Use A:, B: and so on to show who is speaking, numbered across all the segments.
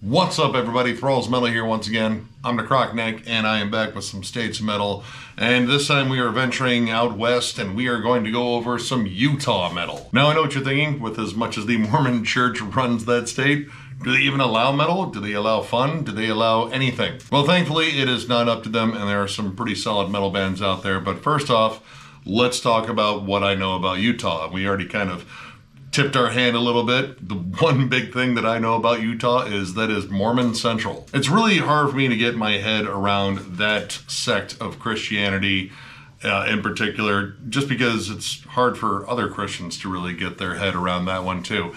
A: What's up, everybody? Thralls Metal here once again. I'm the Crockneck, and I am back with some States of Metal. And this time we are venturing out west, and we are going to go over some Utah metal. Now, I know what you're thinking. With as much as the Mormon Church runs that state, do they even allow metal? Do they allow fun? Do they allow anything? Well, thankfully, it is not up to them, and there are some pretty solid metal bands out there. But first off, let's talk about what I know about Utah. We already kind of tipped our hand a little bit. The one big thing that I know about Utah is that is Mormon Central. It's really hard for me to get my head around that sect of Christianity in particular, just because it's hard for other Christians to really get their head around that one too.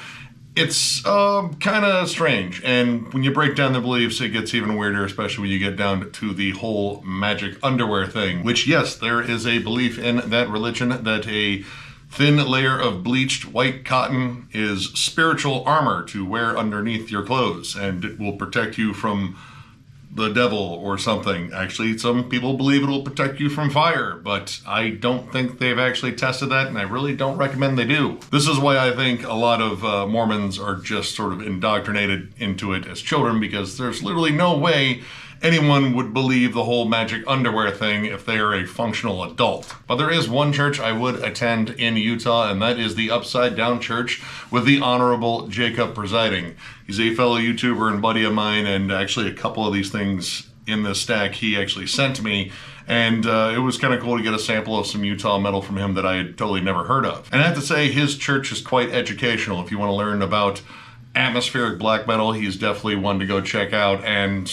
A: It's kind of strange, and when you break down the beliefs, it gets even weirder, especially when you get down to the whole magic underwear thing, which, yes, there is a belief in that religion that a thin layer of bleached white cotton is spiritual armor to wear underneath your clothes, and it will protect you from the devil or something. Actually, some people believe it will protect you from fire, but I don't think they've actually tested that, and I really don't recommend they do. This is why I think a lot of Mormons are just sort of indoctrinated into it as children, because there's literally no way anyone would believe the whole magic underwear thing if they are a functional adult. But there is one church I would attend in Utah, and that is the Upside Down Church with the Honorable Jacob presiding. He's a fellow YouTuber and buddy of mine, and actually a couple of these things in this stack he actually sent me, and it was kind of cool to get a sample of some Utah metal from him that I had totally never heard of. And I have to say, his church is quite educational. If you want to learn about atmospheric black metal, he's definitely one to go check out. And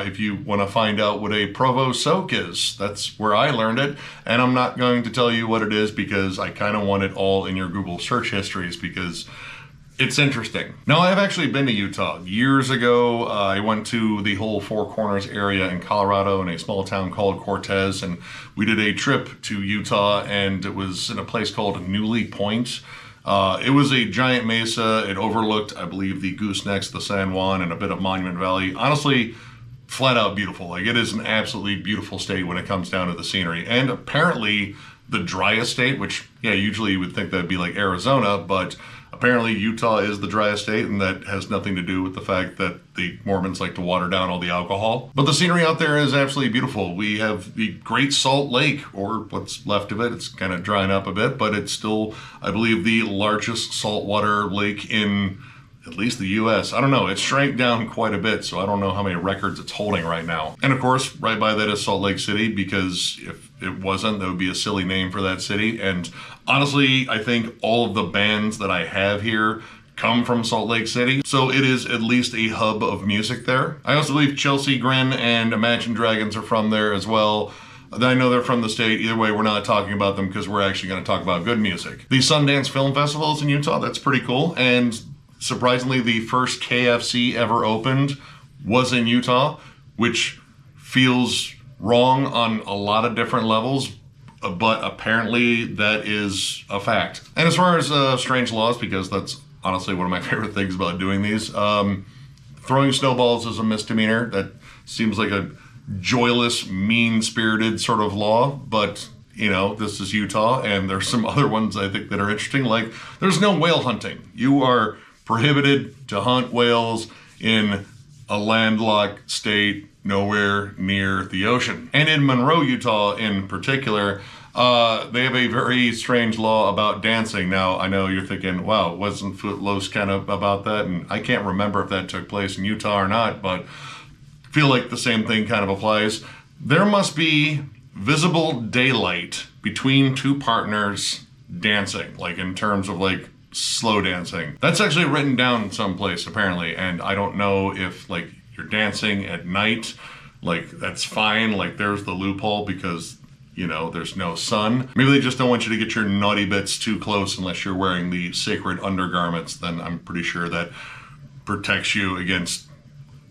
A: if you want to find out what a Provo soak is, that's where I learned it. And I'm not going to tell you what it is because I kind of want it all in your Google search histories because it's interesting. Now, I've actually been to Utah. Years ago, I went to the whole Four Corners area in Colorado in a small town called Cortez, and we did a trip to Utah, and it was in a place called Newly Point. It was a giant mesa. It overlooked, I believe, the Goosenecks, the San Juan, and a bit of Monument Valley. Honestly, flat out beautiful. Like, it is an absolutely beautiful state when it comes down to the scenery. And apparently the driest state, which, yeah, usually you would think that'd be like Arizona, but apparently Utah is the driest state, and that has nothing to do with the fact that the Mormons like to water down all the alcohol. But the scenery out there is absolutely beautiful. We have the Great Salt Lake, or what's left of it. It's kind of drying up a bit, but it's still, I believe, the largest saltwater lake in at least the U.S. I don't know. It shrank down quite a bit, so I don't know how many records it's holding right now. And of course, right by that is Salt Lake City, because if it wasn't, that would be a silly name for that city. And honestly, I think all of the bands that I have here come from Salt Lake City, so it is at least a hub of music there. I also believe Chelsea Grin and Imagine Dragons are from there as well. I know they're from the state. Either way, we're not talking about them because we're actually going to talk about good music. The Sundance Film Festival is in Utah. That's pretty cool. And surprisingly, the first KFC ever opened was in Utah, which feels wrong on a lot of different levels, but apparently that is a fact. And as far as strange laws, because that's honestly one of my favorite things about doing these, throwing snowballs is a misdemeanor. That seems like a joyless, mean-spirited sort of law, but you know, this is Utah, and there's some other ones I think that are interesting, like there's no whale hunting. You are prohibited to hunt whales in a landlocked state nowhere near the ocean. And in Monroe, Utah in particular, they have a very strange law about dancing. Now, I know you're thinking, wow, wasn't Footloose kind of about that? And I can't remember if that took place in Utah or not, but I feel like the same thing kind of applies. There must be visible daylight between two partners dancing, like in terms of like slow dancing. That's actually written down someplace apparently, and I don't know if like you're dancing at night, like that's fine, like there's the loophole because you know there's no sun. Maybe they just don't want you to get your naughty bits too close unless you're wearing the sacred undergarments. Then I'm pretty sure that protects you against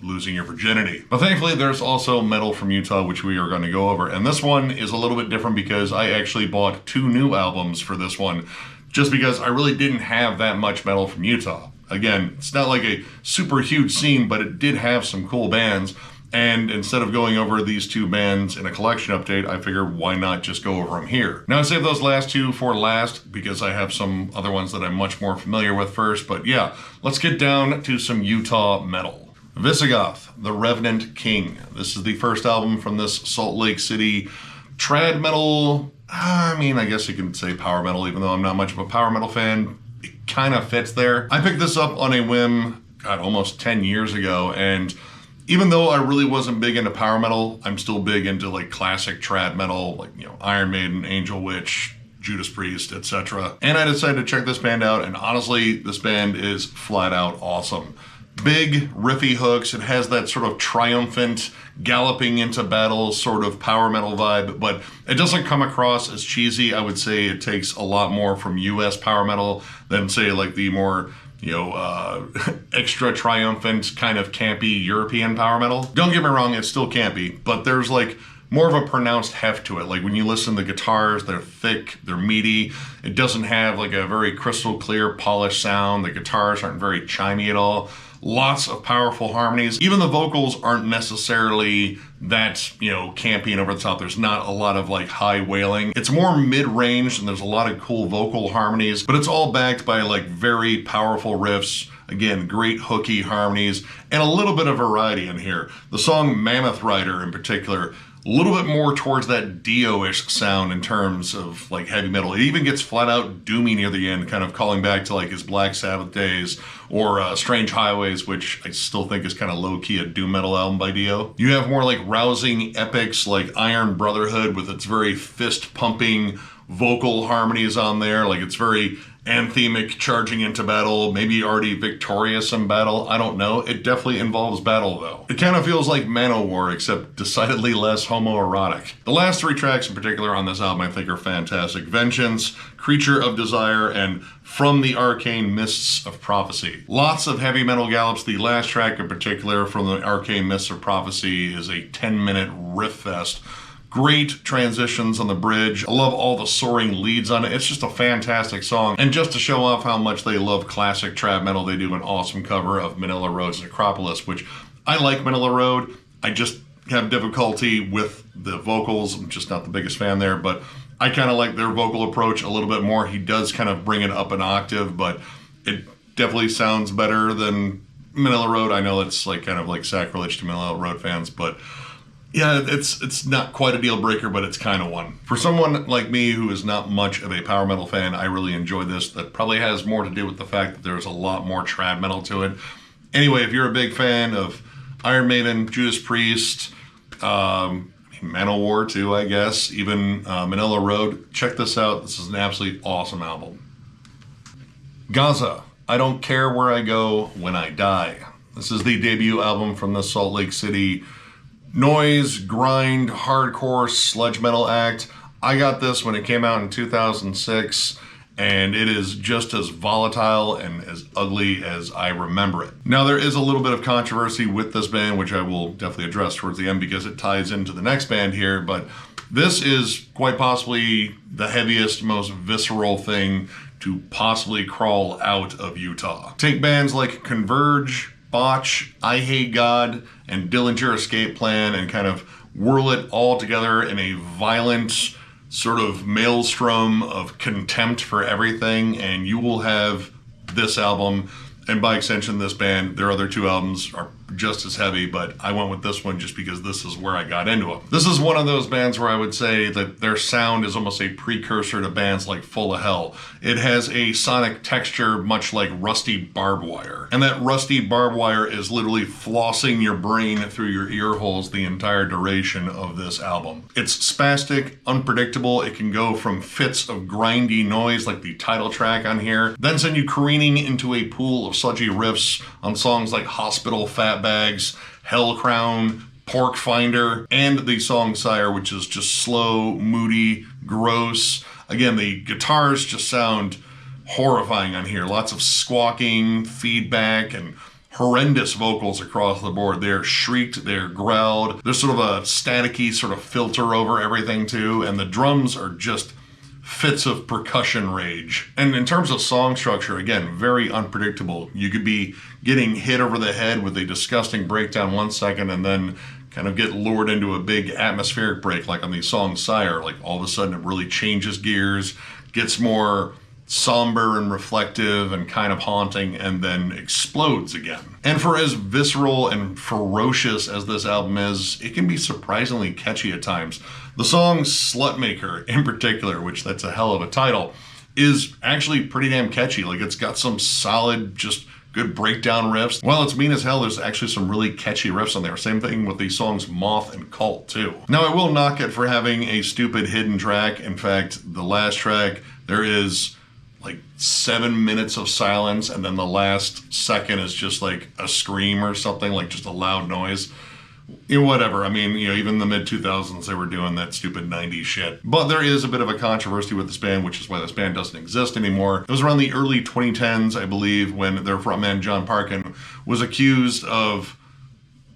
A: losing your virginity. But thankfully there's also metal from Utah, which we are going to go over, and this one is a little bit different because I actually bought 2 new albums for this one, just because I really didn't have that much metal from Utah. Again, it's not like a super huge scene, but it did have some cool bands. And instead of going over these 2 bands in a collection update, I figured why not just go over them here. Now I saved those last 2 for last because I have some other ones that I'm much more familiar with first. But yeah, let's get down to some Utah metal. Visigoth, the Revenant King. This is the first album from this Salt Lake City trad metal. I mean, I guess you can say power metal, even though I'm not much of a power metal fan. It kind of fits there. I picked this up on a whim, God, almost 10 years ago, and even though I really wasn't big into power metal, I'm still big into like classic trad metal, like, you know, Iron Maiden, Angel Witch, Judas Priest, etc. And I decided to check this band out, and honestly, this band is flat out awesome. Big, riffy hooks. It has that sort of triumphant, galloping into battle sort of power metal vibe, but it doesn't come across as cheesy. I would say it takes a lot more from US power metal than, say, like the more, you know, extra triumphant, kind of campy European power metal. Don't get me wrong, it's still campy, but there's like more of a pronounced heft to it. Like when you listen to the guitars, they're thick, they're meaty. It doesn't have like a very crystal clear, polished sound. The guitars aren't very chimey at all. Lots of powerful harmonies. Even the vocals aren't necessarily that, you know, campy and over the top. There's not a lot of like high wailing. It's more mid-range, and there's a lot of cool vocal harmonies, but it's all backed by like very powerful riffs. Again, great hooky harmonies and a little bit of variety in here. The song Mammoth Rider in particular, a little bit more towards that Dio-ish sound in terms of like heavy metal. It even gets flat out doomy near the end, kind of calling back to like his Black Sabbath days, or Strange Highways, which I still think is kind of low-key a doom metal album by Dio. You have more like rousing epics like Iron Brotherhood with its very fist-pumping vocal harmonies on there. Like it's very anthemic, charging into battle, maybe already victorious in battle. I don't know. It definitely involves battle though. It kind of feels like Manowar, except decidedly less homoerotic. The last three tracks in particular on this album I think are fantastic. Vengeance, Creature of Desire, and From the Arcane Mists of Prophecy. Lots of heavy metal gallops. The last track in particular, From the Arcane Mists of Prophecy, is a 10-minute riff fest. Great transitions on the bridge. I love all the soaring leads on it. It's just a fantastic song. And just to show off how much they love classic trad metal, they do an awesome cover of Manila Road's Necropolis, which I like Manila Road. I just have difficulty with the vocals. I'm just not the biggest fan there, but I kind of like their vocal approach a little bit more. He does kind of bring it up an octave, but it definitely sounds better than Manila Road. I know it's like kind of like sacrilege to Manila Road fans, but yeah, it's not quite a deal breaker, but it's kind of one. For someone like me who is not much of a power metal fan, I really enjoy this. That probably has more to do with the fact that there's a lot more trad metal to it. Anyway, if you're a big fan of Iron Maiden, Judas Priest, Manowar too, I guess, even Manila Road, check this out. This is an absolutely awesome album. Gaza, I Don't Care Where I Go When I Die. This is the debut album from the Salt Lake City noise, grind, hardcore, sludge metal act. I got this when it came out in 2006, and it is just as volatile and as ugly as I remember it. Now, there is a little bit of controversy with this band, which I will definitely address towards the end because it ties into the next band here, but this is quite possibly the heaviest, most visceral thing to possibly crawl out of Utah. Take bands like Converge, Botch, I Hate God, and Dillinger Escape Plan and kind of whirl it all together in a violent sort of maelstrom of contempt for everything, and you will have this album, and by extension this band. Their other two albums are just as heavy, but I went with this one just because this is where I got into them. This is one of those bands where I would say that their sound is almost a precursor to bands like Full of Hell. It has a sonic texture much like rusty barbed wire, and that rusty barbed wire is literally flossing your brain through your ear holes the entire duration of this album. It's spastic, unpredictable. It can go from fits of grindy noise like the title track on here, then send you careening into a pool of sludgy riffs on songs like Hospital, Fat Bags, Hell Crown, Pork Finder, and the song Sire, which is just slow, moody, gross. Again, the guitars just sound horrifying on here. Lots of squawking, feedback, and horrendous vocals across the board. They're shrieked, they're growled. There's sort of a staticky sort of filter over everything too, and the drums are just fits of percussion rage. And in terms of song structure, again, very unpredictable. You could be getting hit over the head with a disgusting breakdown 1 second and then kind of get lured into a big atmospheric break like on the song Sire. Like all of a sudden it really changes gears, gets more somber and reflective and kind of haunting, and then explodes again. And for as visceral and ferocious as this album is, it can be surprisingly catchy at times. The song Slutmaker in particular, which that's a hell of a title, is actually pretty damn catchy. Like, it's got some solid, just good breakdown riffs. While it's mean as hell, there's actually some really catchy riffs on there. Same thing with the songs Moth and Cult too. Now, I will knock it for having a stupid hidden track. In fact, the last track, there is like 7 minutes of silence, and then the last second is just like a scream or something, like just a loud noise. You know, whatever. I mean, you know, even in the mid-2000s, they were doing that stupid 90s shit. But there is a bit of a controversy with this band, which is why this band doesn't exist anymore. It was around the early 2010s, I believe, when their frontman, John Parkin, was accused of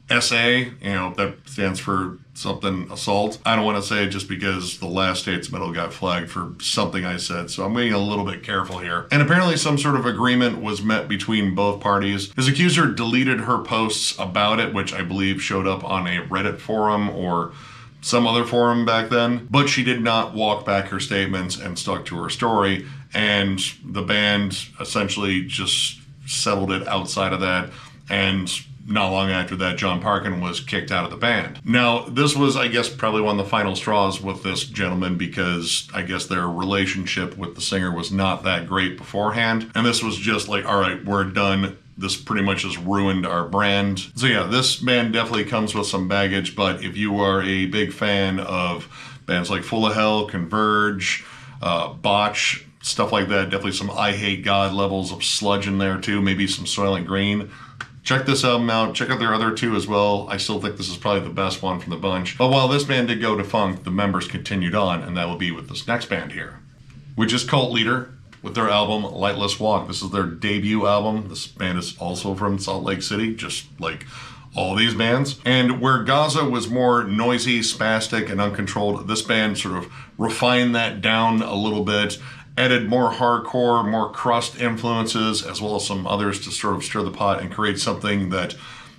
A: SA, you know, that stands for something assault. I don't want to say it just because the last States Metal got flagged for something I said, so I'm being a little bit careful here. And apparently some sort of agreement was met between both parties. His accuser deleted her posts about it, which I believe showed up on a Reddit forum or some other forum back then, but she did not walk back her statements and stuck to her story, and the band essentially just settled it outside of that, and not long after that, John Parkin was kicked out of the band. Now, this was, I guess, probably one of the final straws with this gentleman, because I guess their relationship with the singer was not that great beforehand. And this was just like, all right, we're done. This pretty much has ruined our brand. So yeah, this band definitely comes with some baggage, but if you are a big fan of bands like Full of Hell, Converge, Botch, stuff like that, definitely some I Hate God levels of sludge in there too, maybe some Soylent Green. Check this album out. Check out their other two as well. I still think this is probably the best one from the bunch. But while this band did go defunct, the members continued on, and that will be with this next band here, which is Cult Leader with their album Lightless Walk. This is their debut album. This band is also from Salt Lake City, just like all these bands. And where Gaza was more noisy, spastic, and uncontrolled, this band sort of refined that down a little bit, added more hardcore, more crust influences, as well as some others to sort of stir the pot and create something that,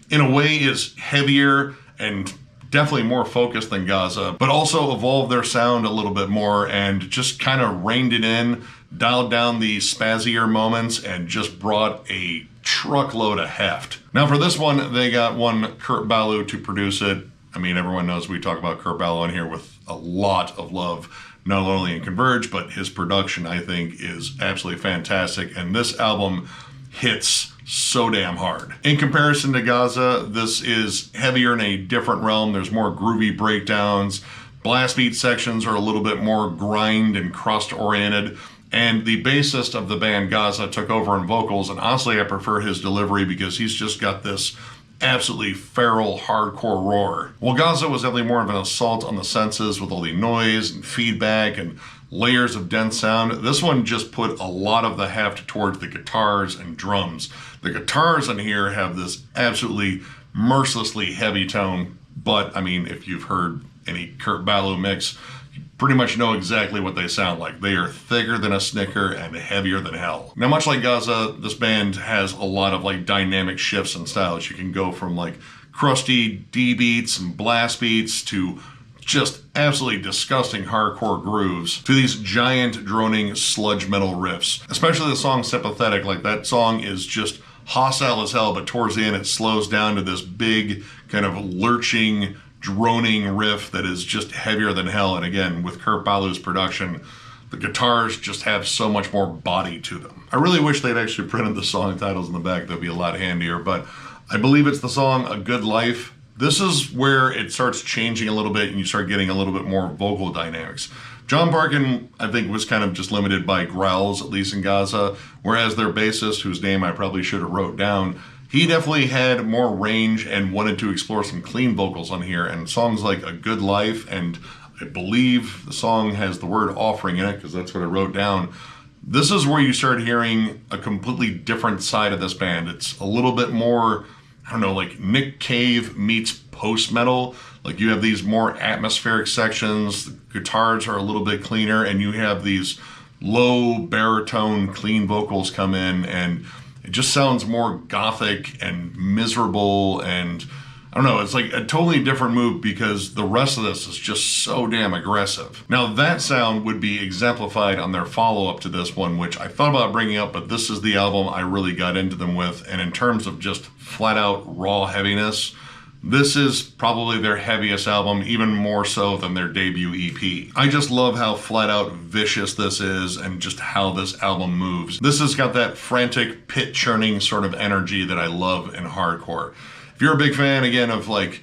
A: in a way, is heavier and definitely more focused than Gaza, but also evolved their sound a little bit more and just kind of reined it in, dialed down the spazzier moments, and just brought a truckload of heft. Now for this one, they got one Kurt Ballou to produce it. I mean, everyone knows we talk about Kurt Ballou on here with a lot of love, not only in Converge, but his production, I think, is absolutely fantastic. And this album hits so damn hard. In comparison to Gaza, this is heavier in a different realm. There's more groovy breakdowns. Blast beat sections are a little bit more grind and crust oriented. And the bassist of the band, Gaza, took over in vocals. And honestly, I prefer his delivery because he's just got this absolutely feral hardcore roar. Well, Gaza was definitely more of an assault on the senses with all the noise and feedback and layers of dense sound. This one just put a lot of the heft towards the guitars and drums. The guitars in here have this absolutely mercilessly heavy tone, but I mean, if you've heard any Kurt Ballou mix, you pretty much know exactly what they sound like. They are thicker than a Snicker and heavier than hell. Now, much like Gaza, this band has a lot of like dynamic shifts in styles. You can go from like crusty D beats and blast beats to just absolutely disgusting hardcore grooves to these giant droning sludge metal riffs. Especially the song Sympathetic, like that song is just hostile as hell, but towards the end it slows down to this big kind of lurching, droning riff that is just heavier than hell. And again, with Kurt Ballou's production, the guitars just have so much more body to them. I really wish they'd actually printed the song titles in the back. That'd be a lot handier, but I believe it's the song A Good Life. This is where it starts changing a little bit and you start getting a little bit more vocal dynamics. John Parkin, I think, was kind of just limited by growls, at least in Gaza, whereas their bassist, whose name I probably should have wrote down, he definitely had more range and wanted to explore some clean vocals on here. And songs like A Good Life, and I believe the song has the word offering in it because that's what I wrote down. This is where you start hearing a completely different side of this band. It's a little bit more, I don't know, like Nick Cave meets post-metal. Like you have these more atmospheric sections, the guitars are a little bit cleaner, and you have these low baritone clean vocals come in, and it just sounds more gothic and miserable, and I don't know, it's like a totally different move because the rest of this is just so damn aggressive. Now that sound would be exemplified on their follow-up to this one, which I thought about bringing up, but this is the album I really got into them with. And in terms of just flat out raw heaviness, this is probably their heaviest album, even more so than their debut EP. I just love how flat out vicious this is and just how this album moves. This has got that frantic, pit churning sort of energy that I love in hardcore. If you're a big fan, again, of like,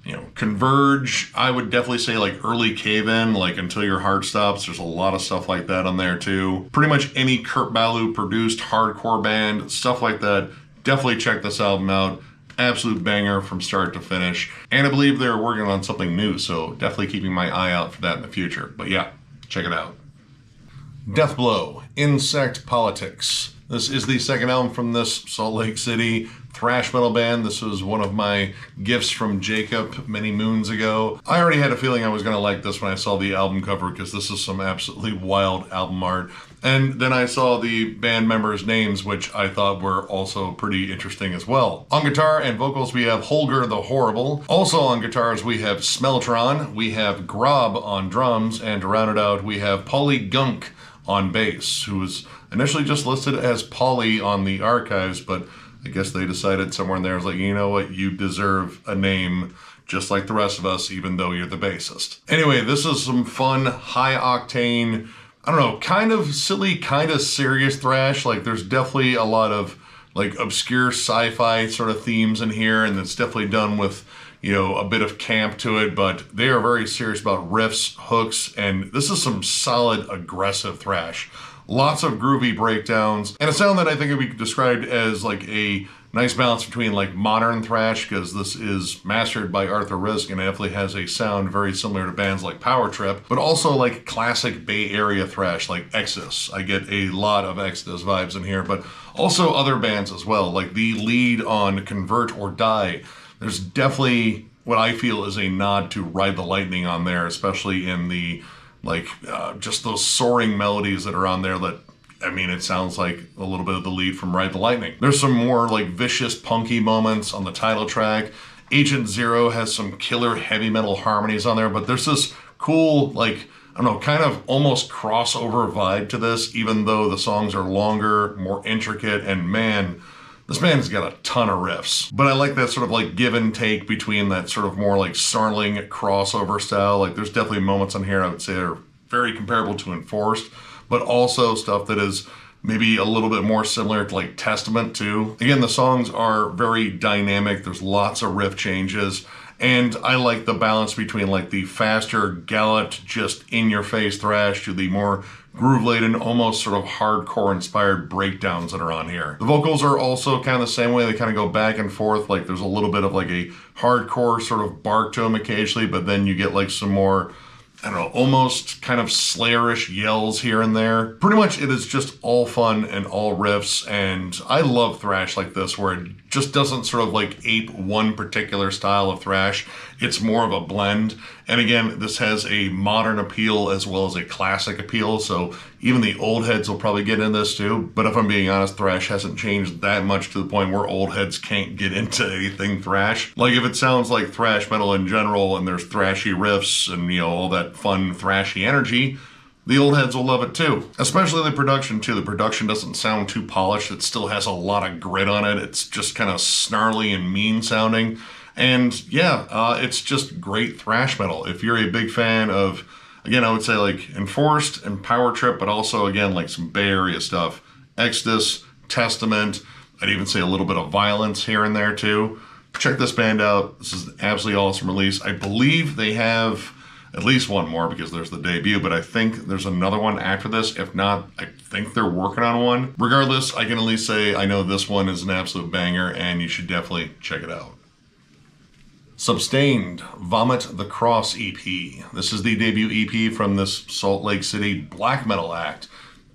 A: you know, Converge, I would definitely say like early Cave In, like Until Your Heart Stops. There's a lot of stuff like that on there too. Pretty much any Kurt Ballou produced hardcore band, stuff like that. Definitely check this album out. Absolute banger from start to finish. And I believe they're working on something new, so definitely keeping my eye out for that in the future. But yeah, check it out. Deathblow, Insect Politics. This is the second album from this Salt Lake City thrash metal band. This was one of my gifts from Jacob many moons ago. I already had a feeling I was going to like this when I saw the album cover because this is some absolutely wild album art. And then I saw the band members' names, which I thought were also pretty interesting as well. On guitar and vocals, we have Holger the Horrible. Also on guitars, we have Smeltron, we have Grob on drums, and to round it out, we have Polly Gunk on bass, who was initially just listed as Polly on the archives, but I guess they decided somewhere in there, was like, you know what, you deserve a name just like the rest of us, even though you're the bassist. Anyway, this is some fun, high octane, I don't know, kind of silly, kind of serious thrash. Like there's definitely a lot of like obscure sci-fi sort of themes in here, and it's definitely done with, you know, a bit of camp to it, but they are very serious about riffs, hooks, and this is some solid, aggressive thrash. Lots of groovy breakdowns, and a sound that I think would be described as like a nice balance between like modern thrash, because this is mastered by Arthur Risk and it definitely has a sound very similar to bands like Power Trip, but also like classic Bay Area thrash like Exodus. I get a lot of Exodus vibes in here, but also other bands as well, like the lead on Convert or Die. There's definitely what I feel is a nod to Ride the Lightning on there, especially in the like just those soaring melodies that are on there that, I mean, it sounds like a little bit of the lead from Ride the Lightning. There's some more like vicious punky moments on the title track. Agent Zero has some killer heavy metal harmonies on there, but there's this cool, like, I don't know, kind of almost crossover vibe to this, even though the songs are longer, more intricate, and man, this band's got a ton of riffs. But I like that sort of like give and take between that sort of more like snarling crossover style. Like there's definitely moments on here I would say are very comparable to Enforced, but also stuff that is maybe a little bit more similar to like Testament too. Again, the songs are very dynamic. There's lots of riff changes. And I like the balance between like the faster, galloped, just in-your-face thrash to the more groove-laden, almost sort of hardcore-inspired breakdowns that are on here. The vocals are also kind of the same way. They kind of go back and forth. Like there's a little bit of like a hardcore sort of bark to them occasionally, but then you get like some more, I don't know, almost kind of Slayerish yells here and there. Pretty much it is just all fun and all riffs, and I love thrash like this where it just doesn't sort of like ape one particular style of thrash. It's more of a blend. And again, this has a modern appeal as well as a classic appeal, so even the old heads will probably get into this too. But if I'm being honest, thrash hasn't changed that much to the point where old heads can't get into anything thrash. Like if it sounds like thrash metal in general and there's thrashy riffs and, you know, all that fun thrashy energy, the old heads will love it too. Especially the production too. The production doesn't sound too polished. It still has a lot of grit on it. It's just kind of snarly and mean sounding. And yeah, it's just great thrash metal. If you're a big fan of, again, I would say like Enforced and Power Trip, but also again, like some Bay Area stuff, Exodus, Testament, I'd even say a little bit of Violence here and there too. Check this band out. This is an absolutely awesome release. I believe they have at least one more because there's the debut, but I think there's another one after this. If not, I think they're working on one. Regardless, I can at least say I know this one is an absolute banger and you should definitely check it out. Substained, Vomit the Cross EP. This is the debut EP from this Salt Lake City black metal act.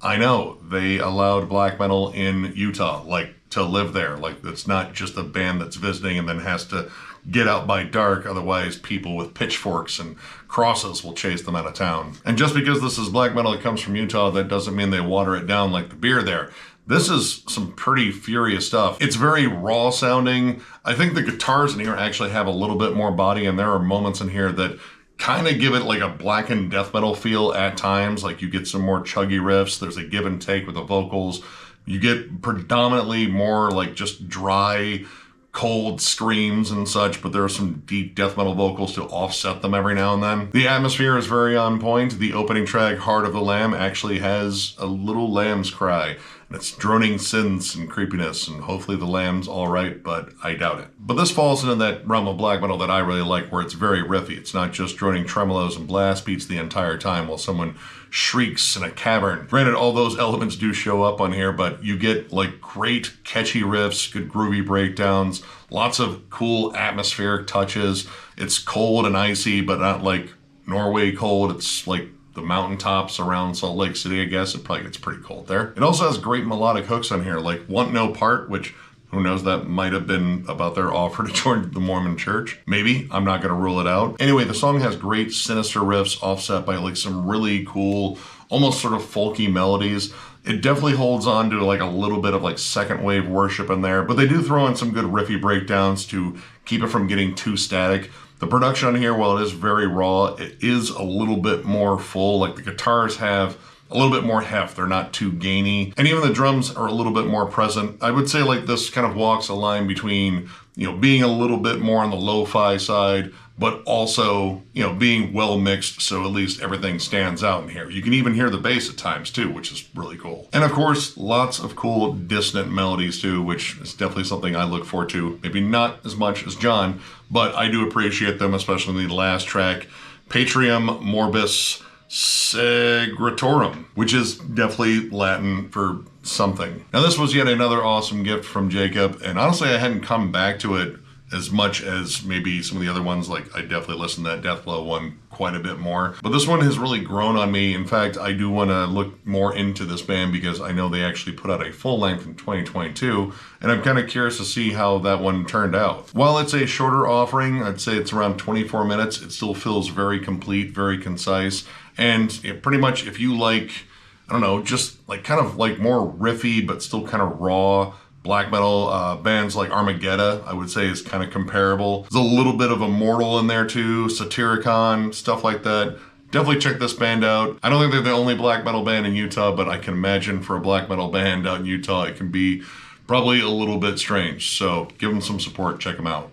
A: I know, they allowed black metal in Utah, like to live there. Like it's not just a band that's visiting and then has to get out by dark, otherwise people with pitchforks and crosses will chase them out of town. And just because this is black metal that comes from Utah, that doesn't mean they water it down like the beer there. This is some pretty furious stuff. It's very raw sounding. I think the guitars in here actually have a little bit more body, and there are moments in here that kind of give it like a blackened death metal feel at times. Like you get some more chuggy riffs. There's a give and take with the vocals. You get predominantly more like just dry, cold screams and such, but there are some deep death metal vocals to offset them every now and then. The atmosphere is very on point. The opening track, Heart of the Lamb, actually has a little lamb's cry. It's droning synths and creepiness, and hopefully the lamb's alright, but I doubt it. But this falls into that realm of black metal that I really like, where it's very riffy. It's not just droning tremolos and blast beats the entire time while someone shrieks in a cavern. Granted, all those elements do show up on here, but you get like great catchy riffs, good groovy breakdowns, lots of cool atmospheric touches. It's cold and icy, but not like Norway cold. It's like the mountaintops around Salt Lake City, I guess. It probably gets pretty cold there. It also has great melodic hooks on here, like Want No Part, which who knows, that might have been about their offer to join the Mormon church. Maybe, I'm not gonna rule it out. Anyway, the song has great sinister riffs offset by like some really cool, almost sort of folky melodies. It definitely holds on to like a little bit of like second wave worship in there, but they do throw in some good riffy breakdowns to keep it from getting too static. The production on here, while it is very raw, it is a little bit more full. Like the guitars have a little bit more heft. They're not too gainy. And even the drums are a little bit more present. I would say like this kind of walks a line between, being a little bit more on the lo-fi side, but also, being well mixed, so at least everything stands out in here. You can even hear the bass at times too, which is really cool. And of course, lots of cool dissonant melodies too, which is definitely something I look forward to. Maybe not as much as John, but I do appreciate them, especially in the last track, Patrium Morbis Segretorum, which is definitely Latin for something. Now this was yet another awesome gift from Jacob, and honestly I hadn't come back to it as much as maybe some of the other ones. Like I definitely listened to that Deathblow one quite a bit more, but this one has really grown on me. In fact, I do want to look more into this band because I know they actually put out a full length in 2022, and I'm kind of curious to see how that one turned out. While it's a shorter offering, I'd say it's around 24 minutes, it still feels very complete, very concise, and pretty much if you like, I don't know, just like kind of like more riffy but still kind of raw black metal, bands like Armageddon, I would say, is kind of comparable. There's a little bit of Immortal in there too, Satyricon, stuff like that. Definitely check this band out. I don't think they're the only black metal band in Utah, but I can imagine for a black metal band out in Utah, it can be probably a little bit strange. So give them some support, check them out.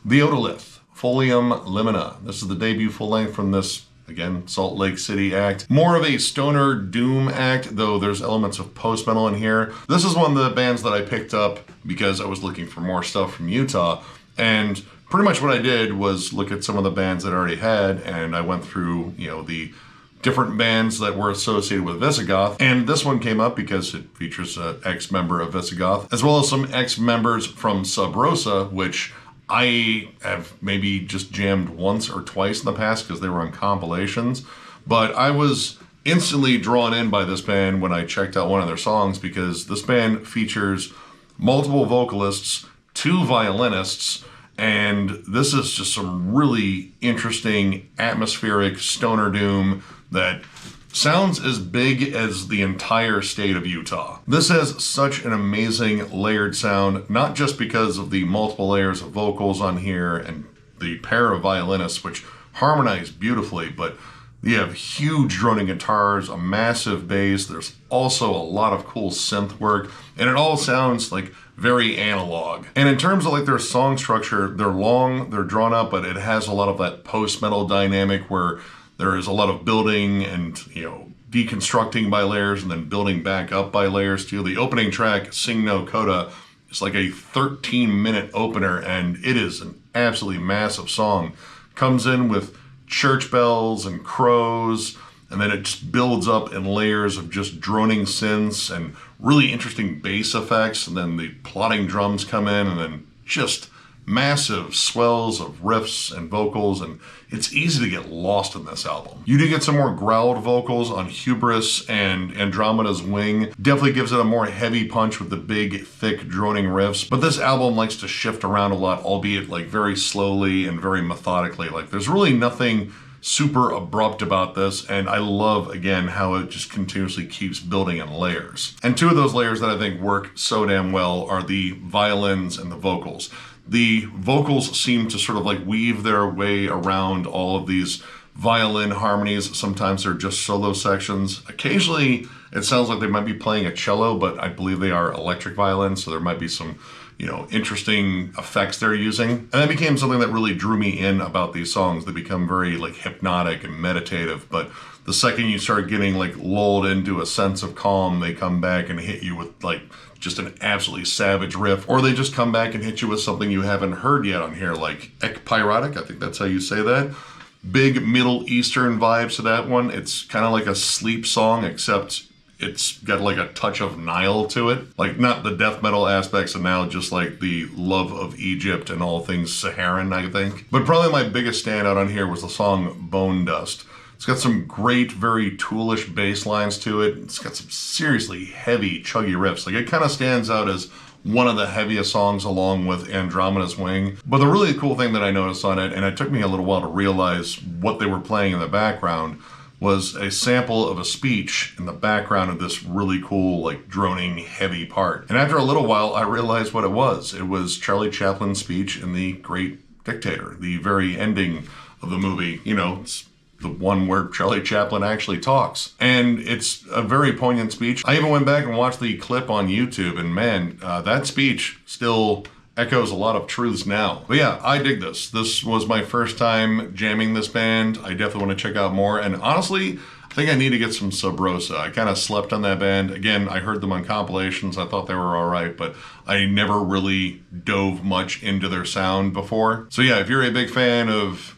A: The Otolith, Folium Limina. This is the debut full length from this, again, Salt Lake City act. More of a stoner doom act, though there's elements of post-metal in here. This is one of the bands that I picked up because I was looking for more stuff from Utah, and pretty much what I did was look at some of the bands that I already had, and I went through, the different bands that were associated with Visigoth, and this one came up because it features an ex-member of Visigoth, as well as some ex-members from Sub Rosa, which I have maybe just jammed once or twice in the past because they were on compilations, but I was instantly drawn in by this band when I checked out one of their songs because this band features multiple vocalists, 2 violinists, and this is just some really interesting atmospheric stoner doom that sounds as big as the entire state of Utah. This has such an amazing layered sound, not just because of the multiple layers of vocals on here and the pair of violinists, which harmonize beautifully, but you have huge droning guitars, a massive bass, there's also a lot of cool synth work, and it all sounds like very analog. And in terms of like their song structure, they're long, they're drawn out, but it has a lot of that post-metal dynamic where there is a lot of building and, deconstructing by layers and then building back up by layers too. The opening track, Sing No Coda, is like a 13-minute opener, and it is an absolutely massive song. Comes in with church bells and crows, and then it just builds up in layers of just droning synths and really interesting bass effects, and then the plodding drums come in, and then just massive swells of riffs and vocals, and it's easy to get lost in this album. You do get some more growled vocals on Hubris and Andromeda's Wing. Definitely gives it a more heavy punch with the big, thick, droning riffs, but this album likes to shift around a lot, albeit like very slowly and very methodically. Like there's really nothing super abrupt about this, and I love, again, how it just continuously keeps building in layers. And two of those layers that I think work so damn well are the violins and the vocals. The vocals seem to sort of like weave their way around all of these violin harmonies. Sometimes they're just solo sections. Occasionally it sounds like they might be playing a cello, but I believe they are electric violins, so there might be some, you know, interesting effects they're using. And that became something that really drew me in about these songs. They become very like hypnotic and meditative, but the second you start getting like lulled into a sense of calm, they come back and hit you with like just an absolutely savage riff, or they just come back and hit you with something you haven't heard yet on here, like ekpyrotic, I think that's how you say that. Big Middle Eastern vibes to that one. It's kind of like a sleep song, except it's got like a touch of Nile to it. Like not the death metal aspects of Nile, just like the love of Egypt and all things Saharan, I think. But probably my biggest standout on here was the song Bone Dust. It's got some great, very toolish bass lines to it. It's got some seriously heavy, chuggy riffs. Like it kind of stands out as one of the heaviest songs along with Andromeda's Wing. But the really cool thing that I noticed on it, and it took me a little while to realize what they were playing in the background, was a sample of a speech in the background of this really cool, like droning, heavy part. And after a little while, I realized what it was. It was Charlie Chaplin's speech in The Great Dictator, the very ending of the movie. You know, it's the one where Charlie Chaplin actually talks. And it's a very poignant speech. I even went back and watched the clip on YouTube, and man, that speech still echoes a lot of truths now. But yeah, I dig this. This was my first time jamming this band. I definitely want to check out more. And honestly, I think I need to get some Sub Rosa. I kind of slept on that band. Again, I heard them on compilations. I thought they were all right, but I never really dove much into their sound before. So yeah, if you're a big fan of,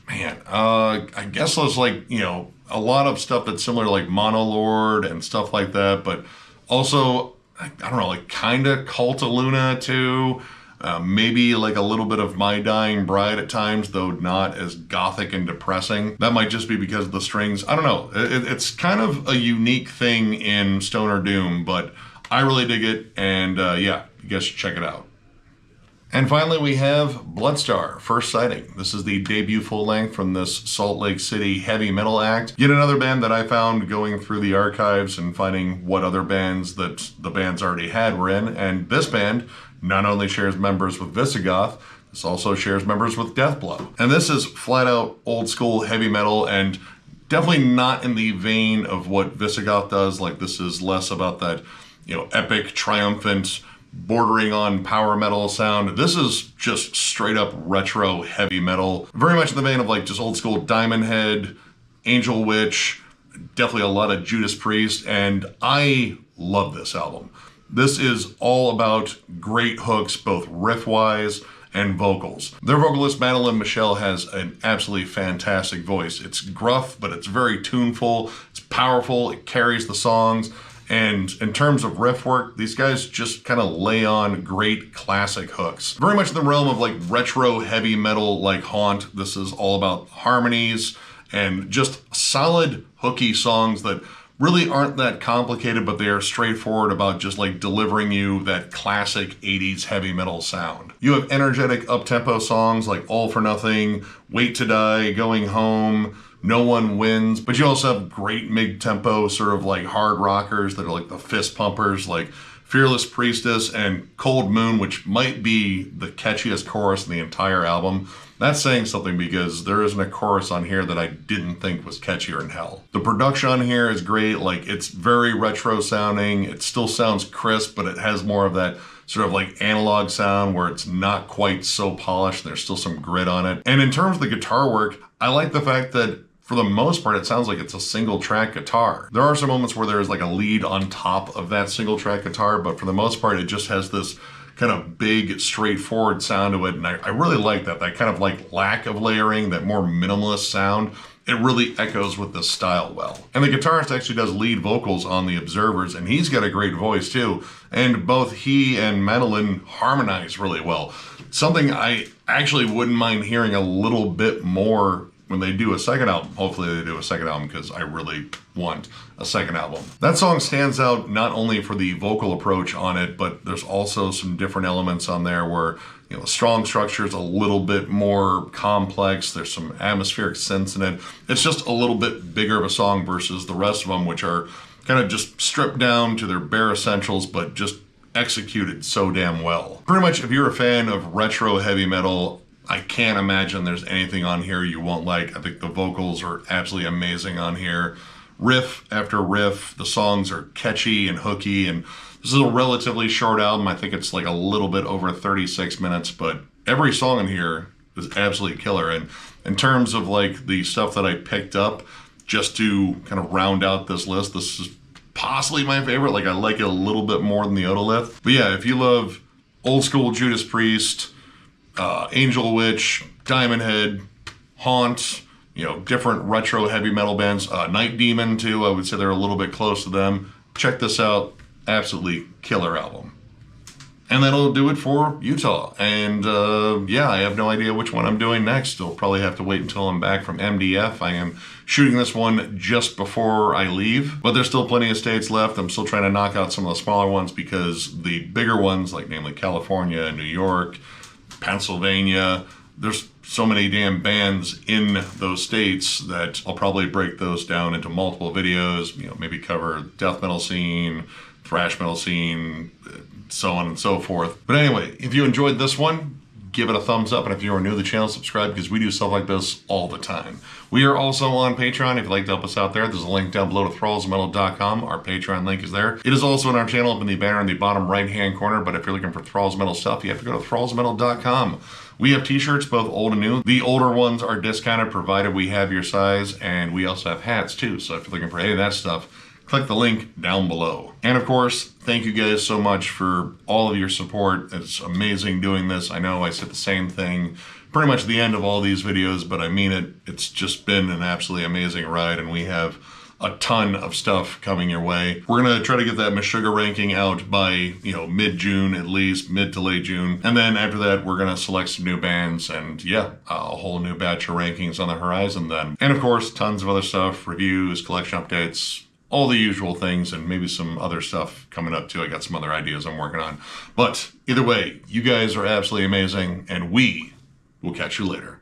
A: man, I guess it's like, you know, a lot of stuff that's similar to like Monolord and stuff like that, but also, I don't know, like kind of Cult of Luna too. Maybe like a little bit of My Dying Bride at times, though not as gothic and depressing. That might just be because of the strings. I don't know. It's kind of a unique thing in stoner doom, but I really dig it, and yeah, you guys should check it out. And finally, we have Bloodstar, First Sighting. This is the debut full length from this Salt Lake City heavy metal act. Yet another band that I found going through the archives and finding what other bands that the bands already had were in. And this band not only shares members with Visigoth, this also shares members with Deathblow. And this is flat out old school heavy metal, and definitely not in the vein of what Visigoth does. Like this is less about that, you know, epic, triumphant, bordering on power metal sound. This is just straight up retro heavy metal. Very much in the vein of like just old school Diamond Head, Angel Witch, definitely a lot of Judas Priest, and I love this album. This is all about great hooks, both riff-wise and vocals. Their vocalist, Madeline Michelle, has an absolutely fantastic voice. It's gruff, but it's very tuneful, it's powerful, it carries the songs. And in terms of riff work, these guys just kind of lay on great classic hooks. Very much in the realm of like retro heavy metal like Haunt. This is all about harmonies and just solid hooky songs that really aren't that complicated, but they are straightforward about just like delivering you that classic 80s heavy metal sound. You have energetic up-tempo songs like All for Nothing, Wait to Die, Going Home, No One Wins, but you also have great mid-tempo sort of like hard rockers that are like the fist pumpers, like Fearless Priestess and Cold Moon, which might be the catchiest chorus in the entire album. That's saying something because there isn't a chorus on here that I didn't think was catchier than hell. The production on here is great. Like it's very retro sounding. It still sounds crisp, but it has more of that sort of like analog sound where it's not quite so polished. There's still some grit on it. And in terms of the guitar work, I like the fact that for the most part, it sounds like it's a single track guitar. There are some moments where there's like a lead on top of that single track guitar, but for the most part, it just has this kind of big, straightforward sound to it. And I really like that kind of like lack of layering, that more minimalist sound. It really echoes with the style well. And the guitarist actually does lead vocals on The Observers, and he's got a great voice too. And both he and Madeline harmonize really well. Something I actually wouldn't mind hearing a little bit more when they do a second album. Hopefully they do a second album because I really want a second album. That song stands out not only for the vocal approach on it, but there's also some different elements on there where You know, the strong structure is a little bit more complex. There's some atmospheric sense in it. It's just a little bit bigger of a song versus the rest of them, which are kind of just stripped down to their bare essentials, but just executed so damn well. Pretty much, if you're a fan of retro heavy metal, I can't imagine there's anything on here you won't like. I think the vocals are absolutely amazing on here. Riff after riff, the songs are catchy and hooky, and this is a relatively short album. I think it's like a little bit over 36 minutes, but every song in here is absolutely killer. And in terms of like the stuff that I picked up just to kind of round out this list, this is possibly my favorite. Like, I like it a little bit more than the Otolith. But yeah, if you love old school Judas Priest, Angel Witch, Diamond Head, Haunt, you know, different retro heavy metal bands, Night Demon too, I would say they're a little bit close to them. Check this out. Absolutely killer album. And that'll do it for Utah. And yeah, I have no idea which one I'm doing next. I'll probably have to wait until I'm back from MDF. I am shooting this one just before I leave, but there's still plenty of states left. I'm still trying to knock out some of the smaller ones because the bigger ones, like namely California, New York, Pennsylvania, there's so many damn bands in those states that I'll probably break those down into multiple videos, you know, maybe cover death metal scene, thrash metal scene, so on and so forth. But anyway, if you enjoyed this one, give it a thumbs up, and if you are new to the channel, subscribe, because we do stuff like this all the time. We are also on Patreon. If you'd like to help us out there, there's a link down below to thrallsmetal.com. Our Patreon link is there. It is also in our channel up in the banner in the bottom right-hand corner, but if you're looking for Thralls Metal stuff, you have to go to thrallsmetal.com. We have t-shirts, both old and new. The older ones are discounted, provided we have your size, and we also have hats too, so if you're looking for any of that stuff, click the link down below. And of course, thank you guys so much for all of your support. It's amazing doing this. I know I said the same thing pretty much at the end of all these videos, but I mean it. It's just been an absolutely amazing ride, and we have a ton of stuff coming your way. We're gonna try to get that Meshuggah ranking out by, you know, mid-June at least, mid to late June. And then after that, we're gonna select some new bands, and yeah, a whole new batch of rankings on the horizon then. And of course, tons of other stuff, reviews, collection updates, all the usual things, and maybe some other stuff coming up too. I got some other ideas I'm working on. But either way, you guys are absolutely amazing, and we will catch you later.